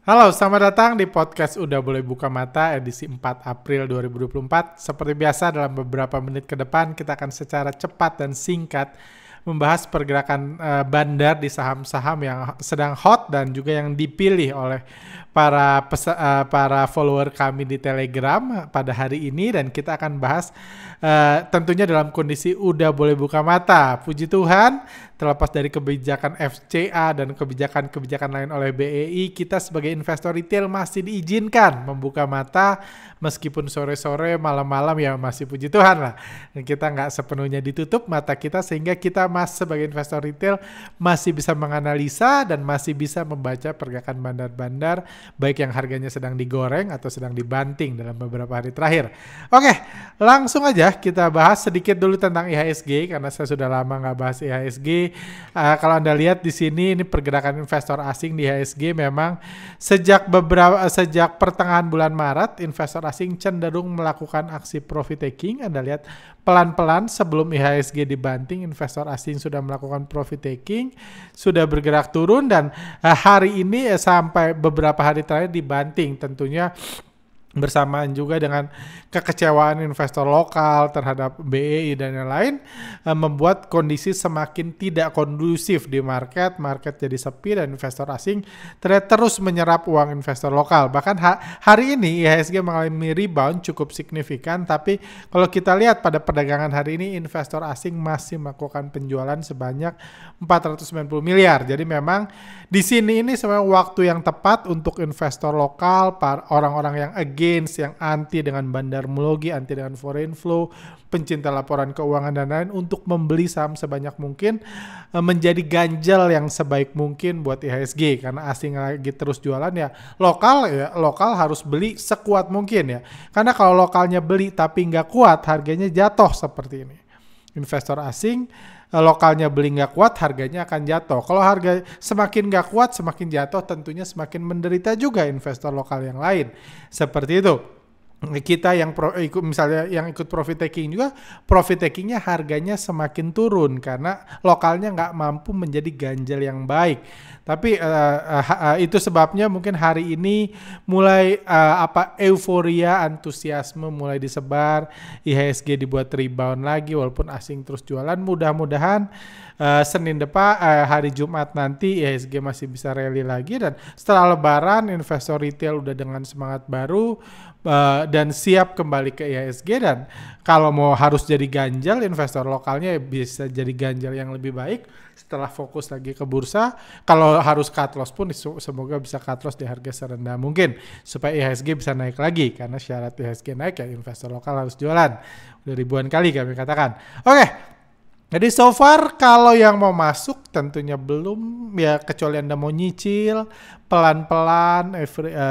Halo, selamat datang di podcast Udah Boleh Buka Mata edisi 4 April 2024. Seperti biasa dalam beberapa menit ke depan kita akan secara cepat dan singkat membahas pergerakan bandar di saham-saham yang sedang hot dan juga yang dipilih oleh para follower kami di Telegram pada hari ini, dan kita akan bahas tentunya dalam kondisi udah boleh buka mata. Puji Tuhan, terlepas dari kebijakan FCA dan kebijakan-kebijakan lain oleh BEI, kita sebagai investor retail masih diizinkan membuka mata meskipun sore-sore, malam-malam, ya masih puji Tuhan lah. Dan kita nggak sepenuhnya ditutup mata kita, sehingga kita sebagai investor retail masih bisa menganalisa dan masih bisa membaca pergerakan bandar-bandar, baik yang harganya sedang digoreng atau sedang dibanting dalam beberapa hari terakhir. Oke, langsung aja kita bahas sedikit dulu tentang IHSG, karena saya sudah lama nggak bahas IHSG. Kalau Anda lihat di sini, ini pergerakan investor asing di IHSG memang sejak pertengahan bulan Maret, investor asing cenderung melakukan aksi profit taking. Anda lihat pelan-pelan sebelum IHSG dibanting, investor asing sudah melakukan profit taking, sudah bergerak turun, dan hari ini sampai beberapa hari terakhir dibanting, tentunya bersamaan juga dengan kekecewaan investor lokal terhadap BEI dan yang lain, membuat kondisi semakin tidak kondusif di market jadi sepi dan investor asing terus menyerap uang investor lokal. Bahkan hari ini IHSG mengalami rebound cukup signifikan, tapi kalau kita lihat pada perdagangan hari ini, investor asing masih melakukan penjualan sebanyak 490 miliar. Jadi memang di sini ini sebenarnya waktu yang tepat untuk investor lokal, orang-orang yang yang anti dengan bandarmologi, anti dengan foreign flow, pencinta laporan keuangan dan lain, untuk membeli saham sebanyak mungkin, menjadi ganjal yang sebaik mungkin buat IHSG, karena asing lagi terus jualan, ya lokal harus beli sekuat mungkin ya, karena kalau lokalnya beli tapi nggak kuat, harganya jatuh seperti ini. Investor asing, lokalnya beli nggak kuat, harganya akan jatuh. Kalau harga semakin nggak kuat, semakin jatuh, tentunya semakin menderita juga investor lokal yang lain. Seperti itu. Kita yang misalnya yang ikut profit taking juga, profit takingnya harganya semakin turun karena lokalnya nggak mampu menjadi ganjal yang baik. Tapi itu sebabnya mungkin hari ini mulai euforia, antusiasme mulai disebar, IHSG dibuat rebound lagi walaupun asing terus jualan. Mudah-mudahan Senin depan, hari Jumat nanti, IHSG masih bisa rally lagi, dan setelah Lebaran investor retail udah dengan semangat baru dan siap kembali ke IHSG, dan kalau mau harus jadi ganjal, investor lokalnya bisa jadi ganjal yang lebih baik setelah fokus lagi ke bursa. Kalau harus cut loss pun semoga bisa cut loss di harga serendah mungkin supaya IHSG bisa naik lagi, karena syarat IHSG naik ya investor lokal harus jualan. Udah ribuan kali kami katakan. Oke. Jadi so far kalau yang mau masuk tentunya belum ya, kecuali Anda mau nyicil pelan-pelan,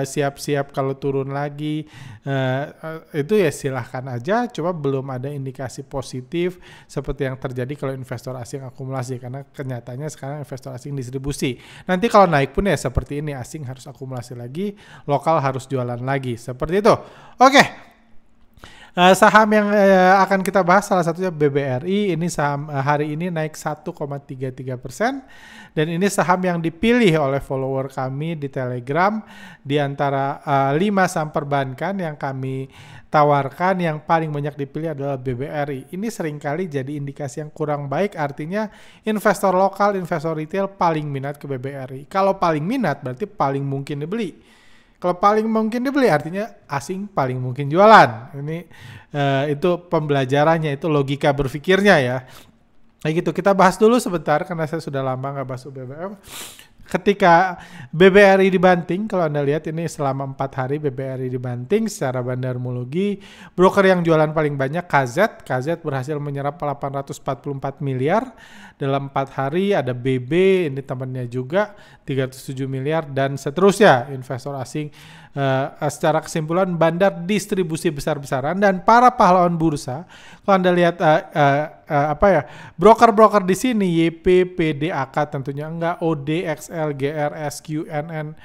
siap-siap kalau turun lagi, itu ya silahkan aja. Coba belum ada indikasi positif seperti yang terjadi kalau investor asing akumulasi, karena kenyataannya sekarang investor asing distribusi. Nanti kalau naik pun ya seperti ini, asing harus akumulasi lagi, lokal harus jualan lagi, seperti itu. Oke. Saham yang akan kita bahas salah satunya BBRI. Ini saham hari ini naik 1,33%, dan ini saham yang dipilih oleh follower kami di Telegram. Di antara 5 saham perbankan yang kami tawarkan, yang paling banyak dipilih adalah BBRI. Ini seringkali jadi indikasi yang kurang baik, artinya investor lokal, investor retail paling minat ke BBRI. Kalau paling minat berarti paling mungkin dibeli. Kalau paling mungkin dibeli artinya asing paling mungkin jualan. Ini itu pembelajarannya, itu logika berpikirnya ya. Nah gitu, kita bahas dulu sebentar karena saya sudah lama nggak bahas BBM. Ketika BBRI dibanting, kalau Anda lihat ini selama 4 hari BBRI dibanting secara bandarmologi, broker yang jualan paling banyak KZ berhasil menyerap 844 miliar dalam 4 hari. Ada BB, ini temannya juga 307 miliar, dan seterusnya. Investor asing secara kesimpulan bandar distribusi besar-besaran, dan para pahlawan bursa, kalau Anda lihat broker-broker di sini, YP, PDAK tentunya enggak, OD, XL, GR, SQ, NN,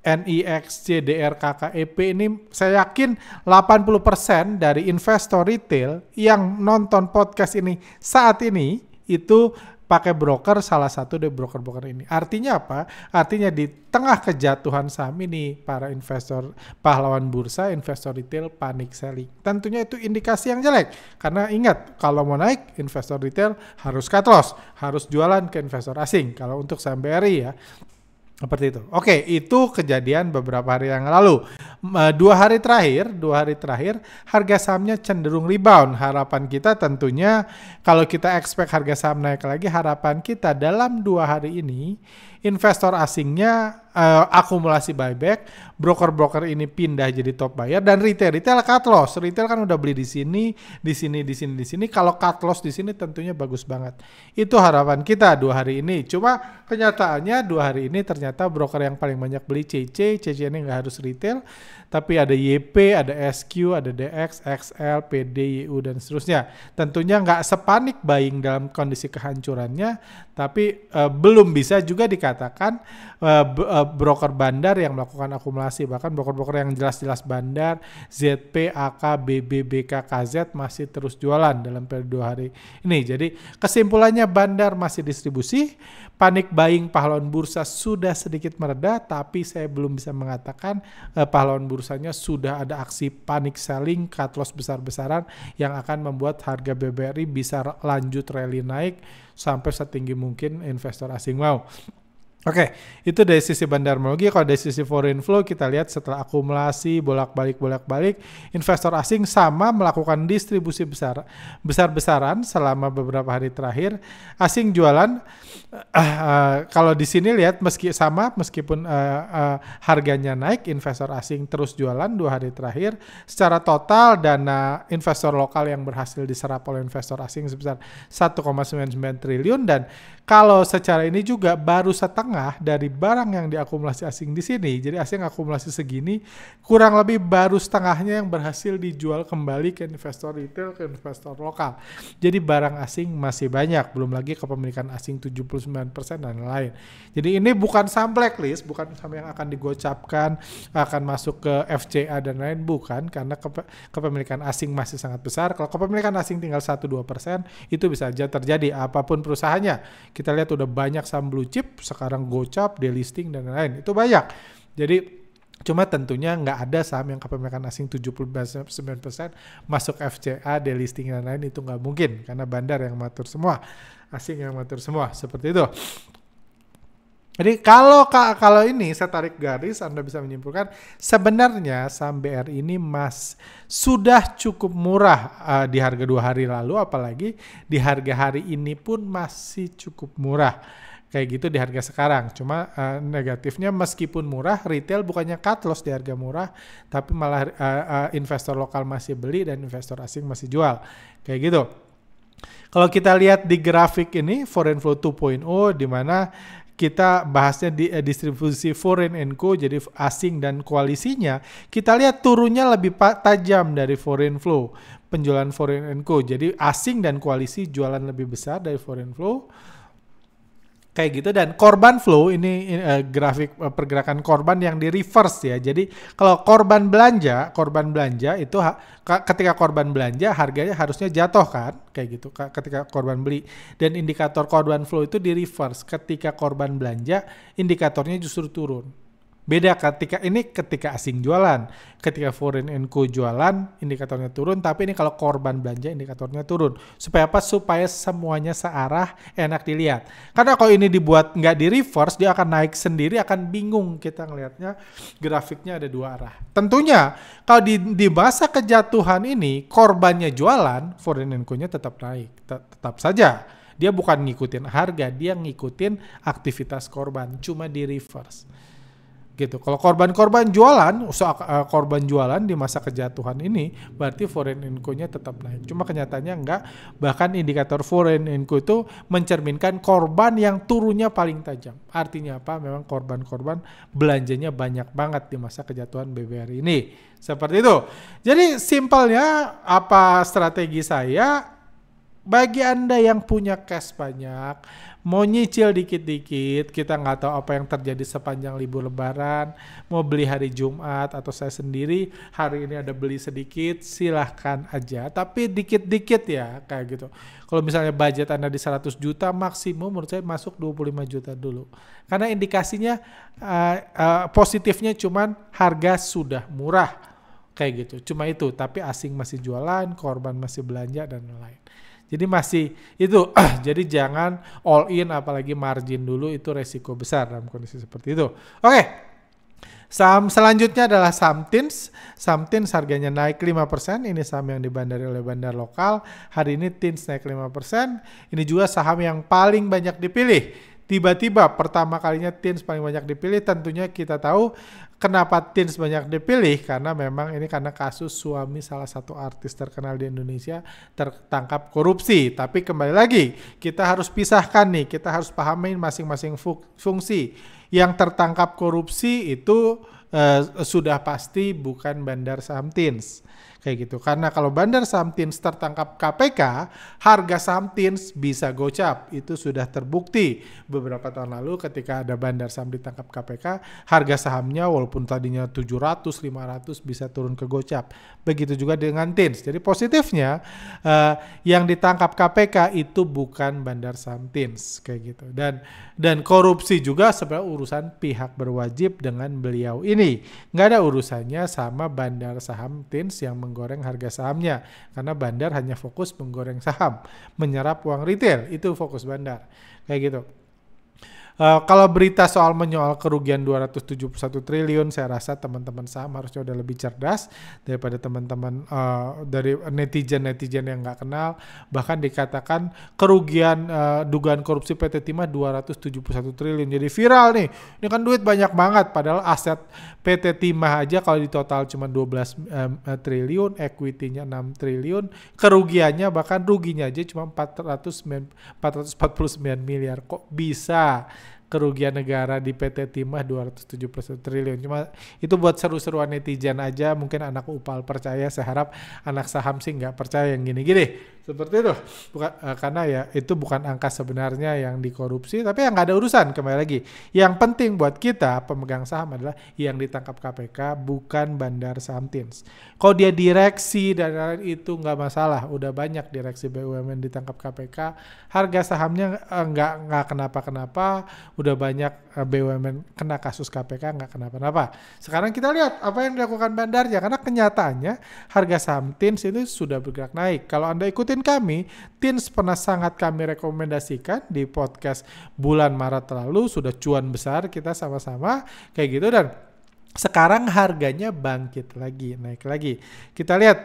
NIX, CDR, KKEP, ini saya yakin 80% dari investor retail yang nonton podcast ini saat ini itu pakai broker, salah satu dari broker-broker ini. Artinya apa? Artinya di tengah kejatuhan saham ini, para investor pahlawan bursa, investor retail panik selling. Tentunya itu indikasi yang jelek. Karena ingat, kalau mau naik, investor retail harus cut loss, harus jualan ke investor asing. Kalau untuk saham BRI ya. Seperti itu. Oke, itu kejadian beberapa hari yang lalu. 2 hari terakhir, harga sahamnya cenderung rebound. Harapan kita tentunya kalau kita expect harga saham naik lagi, harapan kita dalam 2 hari ini investor asingnya akumulasi buyback, broker-broker ini pindah jadi top buyer, dan retail cut loss. Retail kan udah beli di sini. Kalau cut loss di sini tentunya bagus banget. Itu harapan kita 2 hari ini. Cuma kenyataannya 2 hari ini ternyata broker yang paling banyak beli CC ini nggak harus retail, tapi ada YP, ada SQ, ada DX, XL, PD, YU, dan seterusnya. Tentunya nggak sepanik buying dalam kondisi kehancurannya, tapi belum bisa juga dikatakan broker bandar yang melakukan akumulasi. Bahkan broker-broker yang jelas-jelas bandar, ZP, AK, BB, BK, KZ masih terus jualan dalam periode 2 hari ini. Jadi kesimpulannya bandar masih distribusi, panik buying pahlawan bursa sudah sedikit mereda, tapi saya belum bisa mengatakan pahlawan bursanya sudah ada aksi panik selling, cut loss besar-besaran yang akan membuat harga BBRI bisa lanjut rally naik sampai setinggi mungkin investor asing mau. Oke, itu dari sisi bandarmologi. Kalau dari sisi foreign flow, kita lihat setelah akumulasi bolak-balik, investor asing sama melakukan distribusi besar-besaran selama beberapa hari terakhir. Asing jualan, kalau di sini lihat meskipun harganya naik, investor asing terus jualan 2 hari terakhir. Secara total dana investor lokal yang berhasil diserap oleh investor asing sebesar 1,99 triliun, dan kalau secara ini juga baru setengah dari barang yang diakumulasi asing di sini. Jadi asing akumulasi segini, kurang lebih baru setengahnya yang berhasil dijual kembali ke investor retail, ke investor lokal. Jadi barang asing masih banyak, belum lagi kepemilikan asing 79% dan lain. Jadi ini bukan saham blacklist, bukan saham yang akan digocapkan, akan masuk ke FCA dan lain, bukan, karena kepemilikan asing masih sangat besar. Kalau kepemilikan asing tinggal 1-2%, itu bisa saja terjadi apapun perusahaannya. Kita lihat udah banyak saham blue chip, sekarang gocap, delisting, dan lain-lain. Itu banyak. Jadi cuma tentunya nggak ada saham yang kepemilikan asing 79% masuk FCA, delisting, dan lain, itu nggak mungkin. Karena bandar yang mengatur semua, asing yang mengatur semua, seperti itu. Jadi kalau ini saya tarik garis, Anda bisa menyimpulkan sebenarnya saham BRI ini sudah cukup murah di harga 2 hari lalu, apalagi di harga hari ini pun masih cukup murah. Kayak gitu di harga sekarang. Cuma negatifnya meskipun murah, retail bukannya cut loss di harga murah, tapi malah investor lokal masih beli dan investor asing masih jual. Kayak gitu. Kalau kita lihat di grafik ini, Foreign Flow 2.0, di mana kita bahasnya di distribusi foreign and co, jadi asing dan koalisinya, kita lihat turunnya lebih tajam dari foreign flow, penjualan foreign and co. Jadi asing dan koalisi jualan lebih besar dari foreign flow. Kayak gitu. Dan korban flow ini grafik pergerakan korban yang di reverse ya. Jadi kalau korban belanja itu ketika korban belanja harganya harusnya jatuh kan, kayak gitu ketika korban beli. Dan indikator korban flow itu di reverse. Ketika korban belanja indikatornya justru turun. Beda ketika asing jualan, ketika foreign and co jualan indikatornya turun, tapi ini kalau korban belanja indikatornya turun. Supaya apa? Supaya semuanya searah, enak dilihat. Karena kalau ini dibuat nggak di reverse, dia akan naik sendiri, akan bingung kita ngelihatnya. Grafiknya ada 2 arah. Tentunya kalau di masa kejatuhan ini korbannya jualan, foreign and co-nya tetap naik, tetap saja. Dia bukan ngikutin harga, dia ngikutin aktivitas korban, cuma di reverse. Gitu. Kalau korban jualan, korban jualan di masa kejatuhan ini, berarti foreign and co-nya tetap naik. Cuma kenyataannya enggak. Bahkan indikator foreign and co itu mencerminkan korban yang turunnya paling tajam. Artinya apa? Memang korban belanjanya banyak banget di masa kejatuhan BBRI ini. Seperti itu. Jadi simpelnya apa strategi saya? bagi Anda yang punya cash banyak, mau nyicil dikit-dikit, kita nggak tahu apa yang terjadi sepanjang libur lebaran, mau beli hari Jumat atau saya sendiri, hari ini ada beli sedikit, silahkan aja. Tapi dikit-dikit ya, kayak gitu. Kalau misalnya budget Anda di 100 juta, maksimum menurut saya masuk 25 juta dulu. Karena indikasinya positifnya cuman harga sudah murah, kayak gitu. Cuma itu, tapi asing masih jualan, korban masih belanja, dan lain-lain. Jadi masih itu, jadi jangan all in apalagi margin dulu, itu resiko besar dalam kondisi seperti itu. Oke, saham selanjutnya adalah saham TINS. Saham TINS harganya naik 5%, ini saham yang dibandari oleh bandar lokal. Hari ini TINS naik 5%, ini juga saham yang paling banyak dipilih. Tiba-tiba pertama kalinya TINS paling banyak dipilih, tentunya kita tahu kenapa TINS banyak dipilih, karena memang ini karena kasus suami salah satu artis terkenal di Indonesia tertangkap korupsi. Tapi kembali lagi, kita harus pisahkan nih, kita harus pahami masing-masing fungsi. Yang tertangkap korupsi itu sudah pasti bukan bandar saham TINS. Kayak gitu. Karena kalau bandar saham TINS tertangkap KPK, harga saham TINS bisa gocap. Itu sudah terbukti beberapa tahun lalu ketika ada bandar saham ditangkap KPK, harga sahamnya walaupun tadinya 700, 500 bisa turun ke gocap. Begitu juga dengan TINS. Jadi positifnya yang ditangkap KPK itu bukan bandar saham TINS. Kayak gitu. Dan korupsi juga sebenarnya urusan pihak berwajib dengan beliau ini. Nggak ada urusannya sama bandar saham TINS yang menggoreng harga sahamnya, karena bandar hanya fokus menggoreng saham, menyerap uang retail, itu fokus bandar, kayak gitu. Kalau berita soal menyoal kerugian 271 triliun, saya rasa teman-teman saham harusnya udah lebih cerdas daripada teman-teman dari netizen yang nggak kenal. Bahkan dikatakan kerugian dugaan korupsi PT Timah 271 triliun. Jadi viral nih, ini kan duit banyak banget, padahal aset PT Timah aja kalau di total cuma 12 triliun, equity-nya 6 triliun, kerugiannya bahkan ruginya aja cuma 449 miliar. Kok bisa kerugian negara di PT Timah 271 triliun? Cuma itu buat seru-seruan netizen aja, mungkin anak upal percaya, saya harap anak saham sih nggak percaya yang gini-gini. Seperti itu. Karena ya itu bukan angka sebenarnya yang dikorupsi, tapi yang nggak ada urusan. Kembali lagi, yang penting buat kita pemegang saham adalah yang ditangkap KPK bukan bandar saham TINS. Kalau dia direksi dan lain itu nggak masalah, udah banyak direksi BUMN ditangkap KPK, harga sahamnya nggak kenapa-kenapa, udah banyak BUMN kena kasus KPK nggak kenapa-napa. Sekarang kita lihat apa yang dilakukan bandarnya, karena kenyataannya harga saham TINS itu sudah bergerak naik. Kalau Anda ikutin kami, TINS pernah sangat kami rekomendasikan di podcast bulan Maret lalu, sudah cuan besar kita sama-sama kayak gitu, dan sekarang harganya bangkit lagi, naik lagi. Kita lihat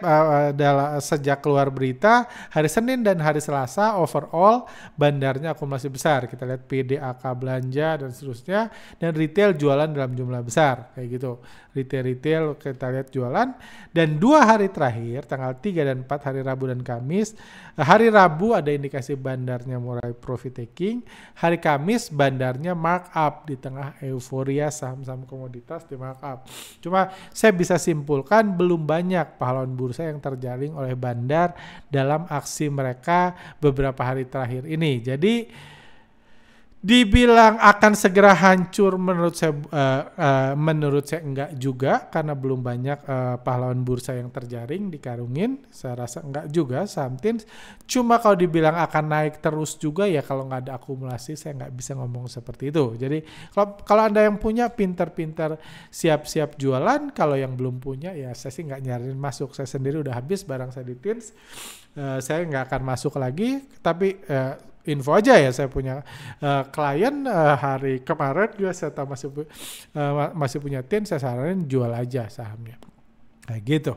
sejak keluar berita hari Senin dan hari Selasa overall bandarnya akumulasi besar. Kita lihat PDAK belanja dan seterusnya, dan retail jualan dalam jumlah besar kayak gitu. Retail kita lihat jualan, dan 2 hari terakhir tanggal 3 dan 4 hari Rabu dan Kamis. Hari Rabu ada indikasi bandarnya mulai profit taking, hari Kamis bandarnya markup di tengah euforia saham-saham komoditas di markup. Cuma saya bisa simpulkan belum banyak pahlawan bursa yang terjaring oleh bandar dalam aksi mereka beberapa hari terakhir ini. Jadi dibilang akan segera hancur menurut saya enggak juga, karena belum banyak pahlawan bursa yang terjaring dikarungin. Saya rasa enggak juga saham TINS. Cuma kalau dibilang akan naik terus juga ya, kalau nggak ada akumulasi saya nggak bisa ngomong seperti itu. Jadi kalau Anda yang punya, pinter-pinter siap-siap jualan. Kalau yang belum punya ya saya sih nggak nyariin masuk. Saya sendiri udah habis barang saya di TINS. Saya nggak akan masuk lagi, tapi info aja ya, saya punya klien hari kemarin juga saya tahu masih punya TINS, saya saranin jual aja sahamnya kayak gitu.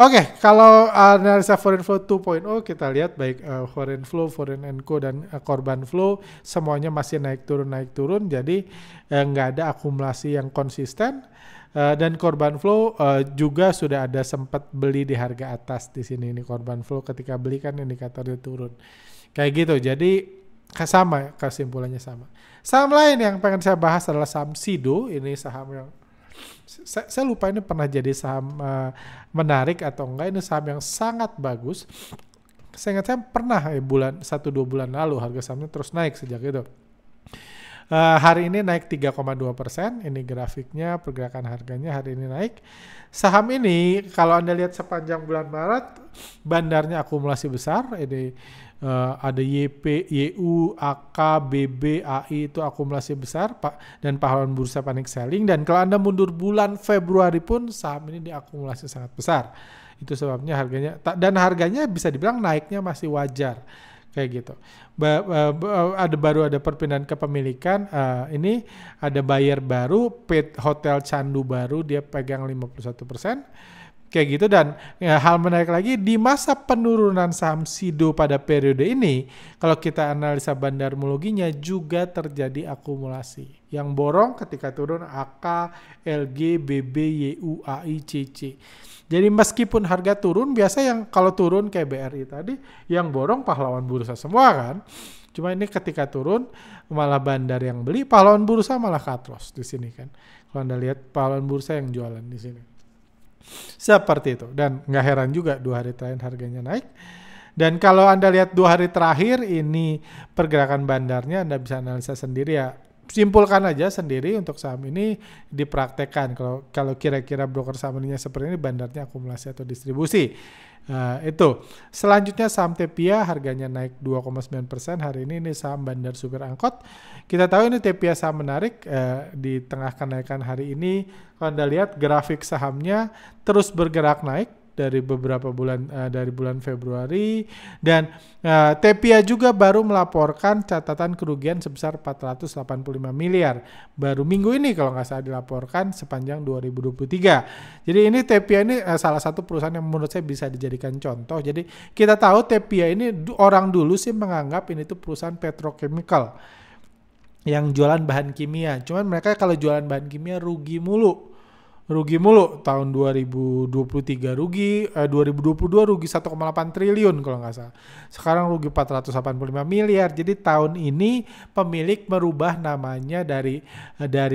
Oke, kalau analisa foreign flow 2.0 kita lihat baik foreign flow, foreign and co dan korban flow semuanya masih naik turun, jadi nggak ada akumulasi yang konsisten. Dan korban flow juga sudah ada sempat beli di harga atas di sini. Ini korban flow ketika beli kan indikatornya turun kayak gitu. Jadi sama, kesimpulannya sama. Saham lain yang pengen saya bahas adalah saham Sido. Ini saham yang saya lupa ini pernah jadi saham menarik atau enggak. Ini saham yang sangat bagus. Saya ingat saya pernah bulan 1-2 bulan lalu harga sahamnya terus naik sejak itu. Hari ini naik 3,2%, ini grafiknya pergerakan harganya hari ini naik. Saham ini kalau Anda lihat sepanjang bulan Maret, bandarnya akumulasi besar, ini ada YP, YU, AK, BB, AI itu akumulasi besar dan pahlawan bursa panic selling. Dan kalau Anda mundur bulan Februari pun saham ini diakumulasi sangat besar. Itu sebabnya harganya, dan harganya bisa dibilang naiknya masih wajar. Kayak gitu. Baru ada perpindahan kepemilikan. Ini ada buyer baru, paid hotel Candu baru, dia pegang 51%. Kayak gitu. Dan hal menarik lagi, di masa penurunan saham Sido pada periode ini, kalau kita analisa bandarmologinya juga terjadi akumulasi. Yang borong ketika turun AK, LG, BB, YU, AI, CC. Jadi meskipun harga turun, biasa yang kalau turun kayak BRI tadi, yang borong pahlawan bursa semua kan. Cuma ini ketika turun, malah bandar yang beli, pahlawan bursa malah cut loss di sini kan. Kalau Anda lihat pahlawan bursa yang jualan di sini. Seperti itu. Dan nggak heran juga 2 hari terakhir harganya naik. Dan kalau Anda lihat 2 hari terakhir, ini pergerakan bandarnya Anda bisa analisa sendiri ya. Simpulkan aja sendiri untuk saham ini dipraktekkan. Kalau kira-kira broker saham ininya seperti ini, bandarnya akumulasi atau distribusi. Itu. Selanjutnya saham Tepia harganya naik 2,9% hari ini saham bandar supir angkot. Kita tahu ini Tepia saham menarik di tengah kenaikan hari ini. Kalau Anda lihat grafik sahamnya terus bergerak naik dari beberapa bulan dari bulan Februari, dan Tepia juga baru melaporkan catatan kerugian sebesar 485 miliar baru minggu ini kalau nggak salah dilaporkan sepanjang 2023. Jadi ini Tepia ini salah satu perusahaan yang menurut saya bisa dijadikan contoh. Jadi kita tahu Tepia ini orang dulu sih menganggap ini tuh perusahaan petrochemical yang jualan bahan kimia. Cuman mereka kalau jualan bahan kimia rugi mulu tahun 2023 rugi, 2022 rugi 1,8 triliun kalau nggak salah. Sekarang rugi 485 miliar. Jadi tahun ini pemilik merubah namanya dari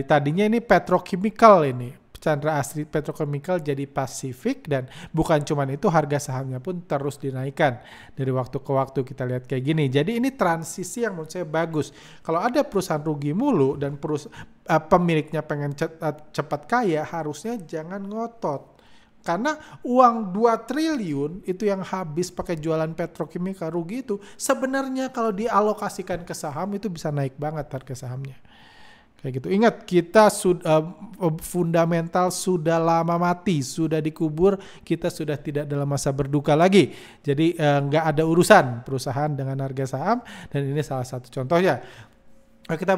tadinya ini petrochemical ini. Chandra Asri Petrochemical jadi Pacific, dan bukan cuman itu, harga sahamnya pun terus dinaikkan dari waktu ke waktu. Kita lihat kayak gini. Jadi ini transisi yang menurut saya bagus. Kalau ada perusahaan rugi mulu dan pemiliknya pengen cepat kaya, harusnya jangan ngotot. Karena uang 2 triliun itu yang habis pakai jualan petrokimia rugi itu, sebenarnya kalau dialokasikan ke saham itu bisa naik banget harga sahamnya. Kayak gitu. Ingat, kita fundamental sudah lama mati, sudah dikubur, kita sudah tidak dalam masa berduka lagi. Jadi nggak ada urusan perusahaan dengan harga saham, dan ini salah satu contohnya. Kita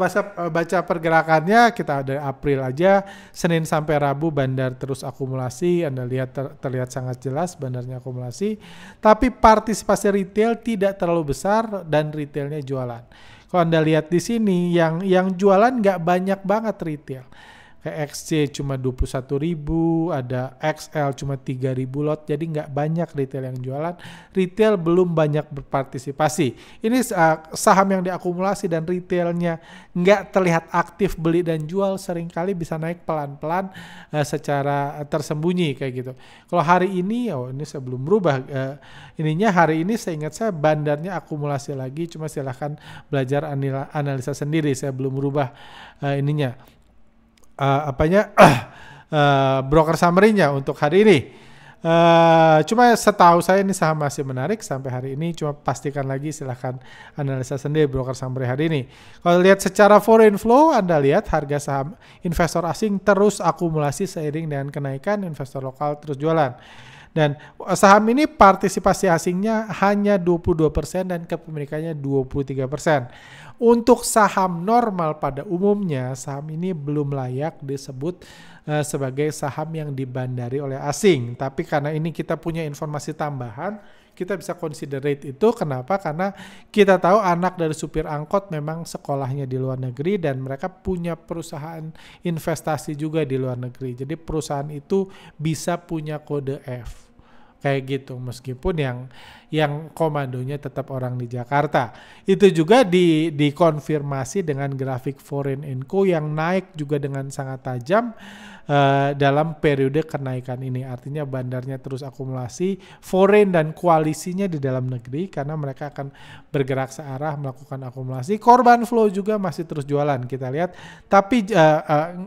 baca pergerakannya, kita ada April aja, Senin sampai Rabu bandar terus akumulasi. Anda lihat terlihat sangat jelas bandarnya akumulasi, tapi partisipasi retail tidak terlalu besar dan retailnya jualan. Kalau Anda lihat di sini, yang jualan nggak banyak banget retail. Kayak XC cuma 21.000, ada XL cuma 3.000 lot, jadi nggak banyak retail yang jualan. Retail belum banyak berpartisipasi. Ini saham yang diakumulasi dan retailnya nggak terlihat aktif beli dan jual, seringkali bisa naik pelan-pelan secara tersembunyi kayak gitu. Kalau hari ini, ini sebelum berubah, hari ini saya ingat saya bandarnya akumulasi lagi, cuma silahkan belajar analisa sendiri, saya belum berubah broker summary-nya untuk hari ini. Cuma setahu saya ini saham masih menarik sampai hari ini, cuma pastikan lagi silahkan analisa sendiri broker summary hari ini. Kalau lihat secara foreign flow, Anda lihat harga saham investor asing terus akumulasi seiring dengan kenaikan, investor lokal terus jualan. Dan saham ini partisipasi asingnya hanya 22% dan kepemilikannya 23%. Untuk saham normal pada umumnya, saham ini belum layak disebut sebagai saham yang dibandari oleh asing. Tapi karena ini kita punya informasi tambahan, kita bisa considerate itu. Kenapa? Karena kita tahu anak dari supir angkot memang sekolahnya di luar negeri dan mereka punya perusahaan investasi juga di luar negeri. Jadi perusahaan itu bisa punya kode F. Kayak gitu, meskipun yang komandonya tetap orang di Jakarta. Itu juga dikonfirmasi dengan grafik Foreign & Co yang naik juga dengan sangat tajam. dalam periode kenaikan ini. Artinya bandarnya terus akumulasi, foreign dan koalisinya di dalam negeri karena mereka akan bergerak searah melakukan akumulasi. Korban flow juga masih terus jualan kita lihat, tapi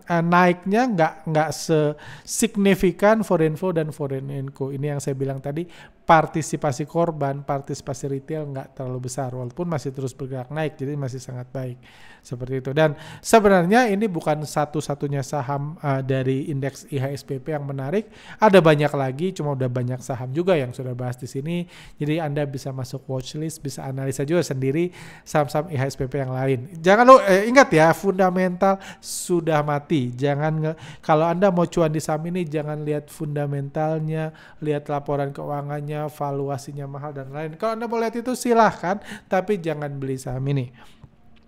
naiknya nggak sesignifikan foreign flow dan foreign inflow. Ini yang saya bilang tadi, partisipasi korban, partisipasi retail nggak terlalu besar walaupun masih terus bergerak naik, jadi masih sangat baik seperti itu. Dan sebenarnya ini bukan satu-satunya saham dari indeks IHSPP yang menarik, ada banyak lagi, cuma udah banyak saham juga yang sudah bahas di sini. Jadi Anda bisa masuk watchlist, bisa analisa juga sendiri saham-saham IHSPP yang lain. Jangan ingat ya, fundamental sudah mati. Jangan kalau Anda mau cuan di saham ini, jangan lihat fundamentalnya, lihat laporan keuangannya, valuasinya mahal dan lain. Kalau Anda mau lihat itu silahkan, tapi jangan beli saham ini.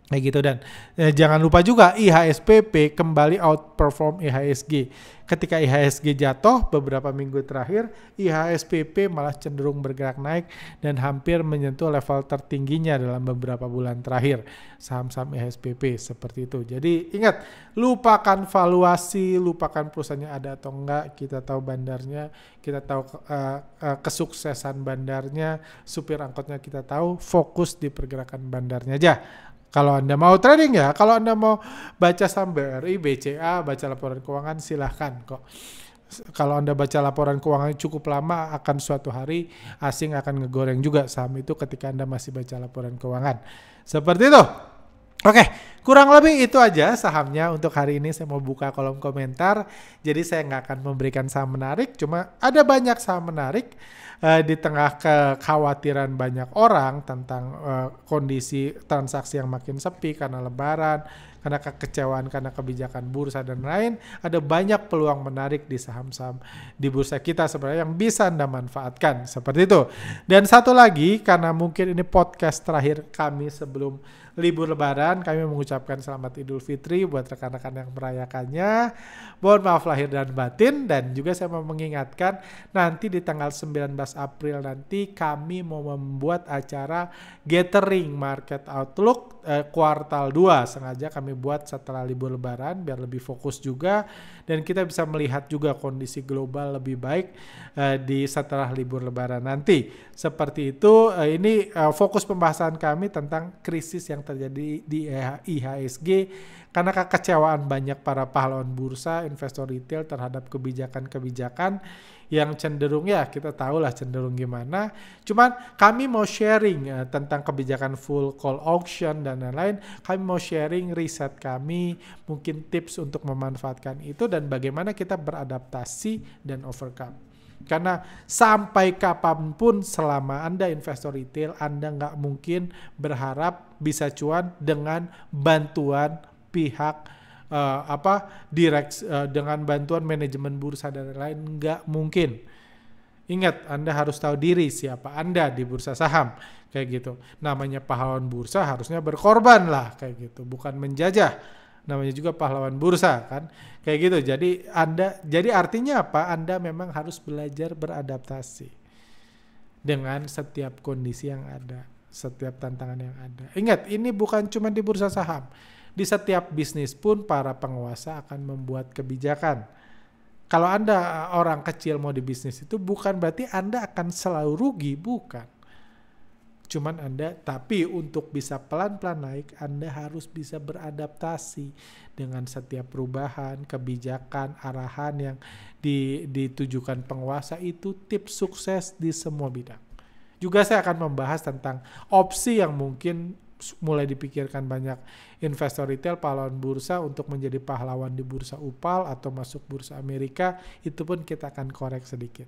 Kayak gitu. Dan jangan lupa juga IHSPP kembali outperform IHSG. Ketika IHSG jatuh beberapa minggu terakhir, IHSPP malah cenderung bergerak naik dan hampir menyentuh level tertingginya dalam beberapa bulan terakhir. Saham-saham IHSPP seperti itu. Jadi ingat, lupakan valuasi, lupakan perusahaannya ada atau enggak, kita tahu bandarnya, kita tahu kesuksesan bandarnya, supir angkotnya kita tahu, fokus di pergerakan bandarnya aja. Kalau Anda mau trading ya, kalau Anda mau baca saham BRI, BCA, baca laporan keuangan, silahkan kok. Kalau Anda baca laporan keuangan cukup lama, akan suatu hari asing akan ngegoreng juga saham itu ketika Anda masih baca laporan keuangan. Seperti itu. Oke, kurang lebih itu aja sahamnya untuk hari ini. Saya mau buka kolom komentar, jadi saya nggak akan memberikan saham menarik, cuma ada banyak saham menarik di tengah kekhawatiran banyak orang tentang kondisi transaksi yang makin sepi karena lebaran, karena kekecewaan karena kebijakan bursa dan lain. Ada banyak peluang menarik di saham-saham di bursa kita sebenarnya yang bisa Anda manfaatkan, seperti itu. Dan satu lagi, karena mungkin ini podcast terakhir kami sebelum libur lebaran, kami mengucapkan selamat Idul Fitri buat rekan-rekan yang merayakannya. Mohon maaf lahir dan batin, dan juga saya mau mengingatkan nanti di tanggal 19 April nanti kami mau membuat acara gathering market outlook kuartal 2. Sengaja kami buat setelah libur lebaran biar lebih fokus juga dan kita bisa melihat juga kondisi global lebih baik di setelah libur lebaran nanti. Seperti itu, ini fokus pembahasan kami tentang krisis yang terjadi di IHSG karena kekecewaan banyak para pahlawan bursa, investor retail terhadap kebijakan-kebijakan yang cenderung, ya kita tahu lah cenderung gimana. Cuman kami mau sharing tentang kebijakan full call auction dan lain-lain. Kami mau sharing riset kami, mungkin tips untuk memanfaatkan itu dan bagaimana kita beradaptasi dan overcome. Karena sampai kapanpun selama Anda investor retail, Anda nggak mungkin berharap bisa cuan dengan bantuan pihak dengan bantuan manajemen bursa dan lain-lain, nggak mungkin. Ingat, Anda harus tahu diri siapa Anda di bursa saham, kayak gitu. Namanya pahlawan bursa harusnya berkorban lah, kayak gitu, bukan menjajah. Namanya juga pahlawan bursa kan, kayak gitu. Jadi artinya apa? Anda memang harus belajar beradaptasi dengan setiap kondisi yang ada, setiap tantangan yang ada. Ingat, ini bukan cuma di bursa saham. Di setiap bisnis pun para penguasa akan membuat kebijakan. Kalau Anda orang kecil mau di bisnis itu bukan berarti Anda akan selalu rugi, bukan. Cuman tapi untuk bisa pelan-pelan naik, Anda harus bisa beradaptasi dengan setiap perubahan, kebijakan, arahan yang ditujukan penguasa. Itu tips sukses di semua bidang. Juga saya akan membahas tentang opsi yang mungkin mulai dipikirkan banyak investor retail, pahlawan bursa untuk menjadi pahlawan di bursa UPAL atau masuk bursa Amerika. Itu pun kita akan korek sedikit.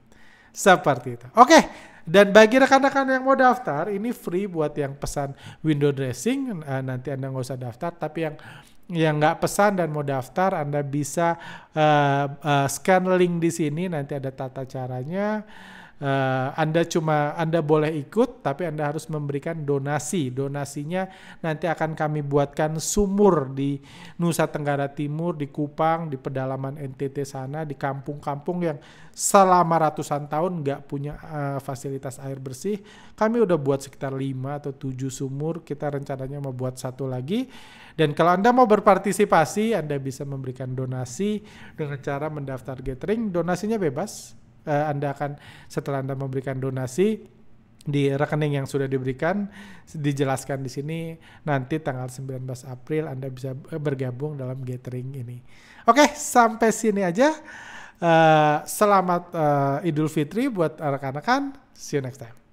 Seperti itu. Oke, dan bagi rekan-rekan yang mau daftar, ini free buat yang pesan window dressing, nanti Anda nggak usah daftar, tapi yang nggak pesan dan mau daftar, Anda bisa scan link di sini, nanti ada tata caranya. Anda boleh ikut, tapi Anda harus memberikan donasi. Donasinya nanti akan kami buatkan sumur di Nusa Tenggara Timur, di Kupang, di pedalaman NTT sana, di kampung-kampung yang selama ratusan tahun nggak punya fasilitas air bersih. Kami udah buat sekitar 5 atau 7 sumur, kita rencananya mau buat satu lagi. Dan kalau Anda mau berpartisipasi, Anda bisa memberikan donasi dengan cara mendaftar gathering. Donasinya bebas. Setelah Anda memberikan donasi di rekening yang sudah diberikan, dijelaskan di sini, nanti tanggal 19 April Anda bisa bergabung dalam gathering ini. Oke, sampai sini aja. Selamat Idul Fitri buat rekan-rekan. See you next time.